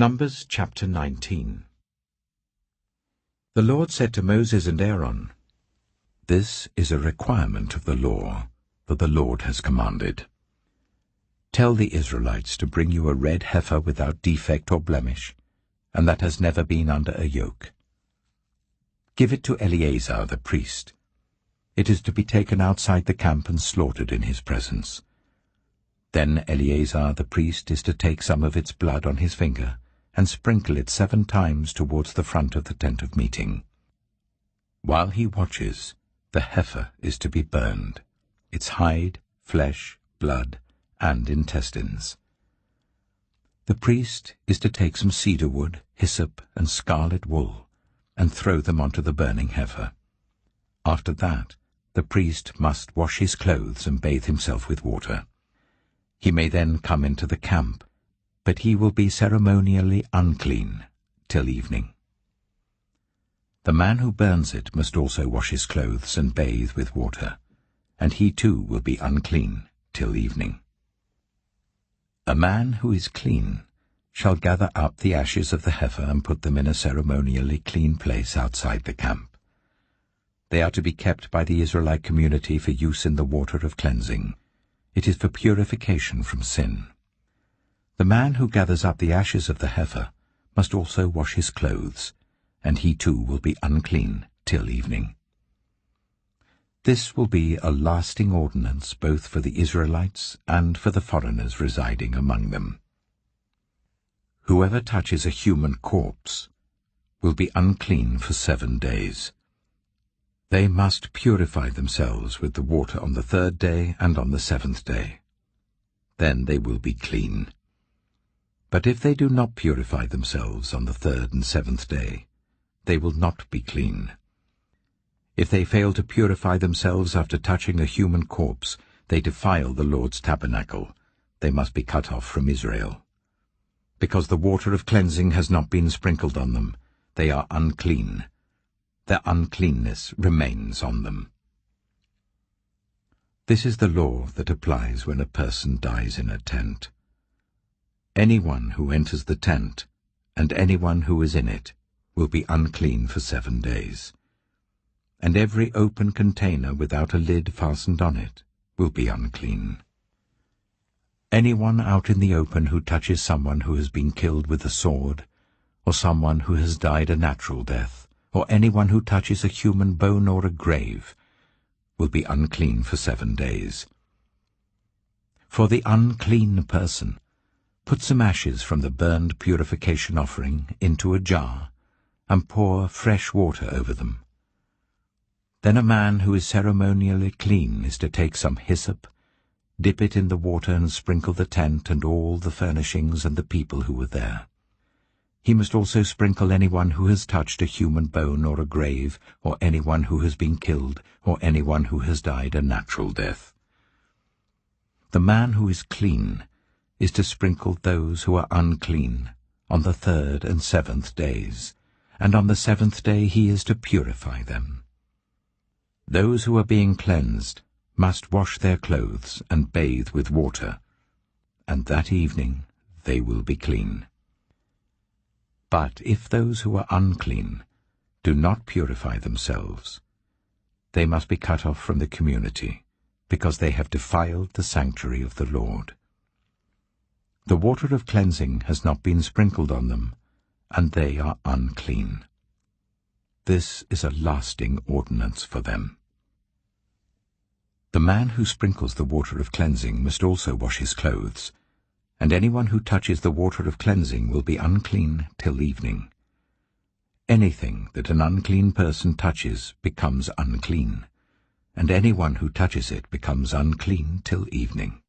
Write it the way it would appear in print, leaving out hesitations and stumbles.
Numbers chapter 19. The Lord said to Moses and Aaron, "This is a requirement of the law that the Lord has commanded. Tell the Israelites to bring you a red heifer without defect or blemish, and that has never been under a yoke. Give it to Eleazar the priest. It is to be taken outside the camp and slaughtered in his presence. Then Eleazar the priest is to take some of its blood on his finger and sprinkle it 7 times towards the front of the tent of meeting. While he watches, the heifer is to be burned, its hide, flesh, blood, and intestines. The priest is to take some cedar wood, hyssop, and scarlet wool, and throw them onto the burning heifer. After that, the priest must wash his clothes and bathe himself with water. He may then come into the camp, but he will be ceremonially unclean till evening. The man who burns it must also wash his clothes and bathe with water, and he too will be unclean till evening. A man who is clean shall gather up the ashes of the heifer and put them in a ceremonially clean place outside the camp. They are to be kept by the Israelite community for use in the water of cleansing. It is for purification from sin. The man who gathers up the ashes of the heifer must also wash his clothes, and he too will be unclean till evening. This will be a lasting ordinance both for the Israelites and for the foreigners residing among them. Whoever touches a human corpse will be unclean for 7 days. They must purify themselves with the water on the 3rd day and on the 7th day. Then they will be clean. But if they do not purify themselves on the 3rd and 7th day, they will not be clean. If they fail to purify themselves after touching a human corpse, they defile the Lord's tabernacle. They must be cut off from Israel. Because the water of cleansing has not been sprinkled on them, they are unclean. Their uncleanness remains on them. This is the law that applies when a person dies in a tent. Anyone who enters the tent, and anyone who is in it, will be unclean for 7 days. And every open container without a lid fastened on it will be unclean. Anyone out in the open who touches someone who has been killed with a sword, or someone who has died a natural death, or anyone who touches a human bone or a grave, will be unclean for 7 days. For the unclean person, put some ashes from the burned purification offering into a jar, and pour fresh water over them. Then a man who is ceremonially clean is to take some hyssop, dip it in the water and sprinkle the tent and all the furnishings and the people who were there. He must also sprinkle anyone who has touched a human bone or a grave, or anyone who has been killed, or anyone who has died a natural death. The man who is clean is to sprinkle those who are unclean on the 3rd and 7th days, and on the 7th day he is to purify them. Those who are being cleansed must wash their clothes and bathe with water, and that evening they will be clean. But if those who are unclean do not purify themselves, they must be cut off from the community, because they have defiled the sanctuary of the Lord. The water of cleansing has not been sprinkled on them, and they are unclean. This is a lasting ordinance for them. The man who sprinkles the water of cleansing must also wash his clothes, and anyone who touches the water of cleansing will be unclean till evening. Anything that an unclean person touches becomes unclean, and anyone who touches it becomes unclean till evening.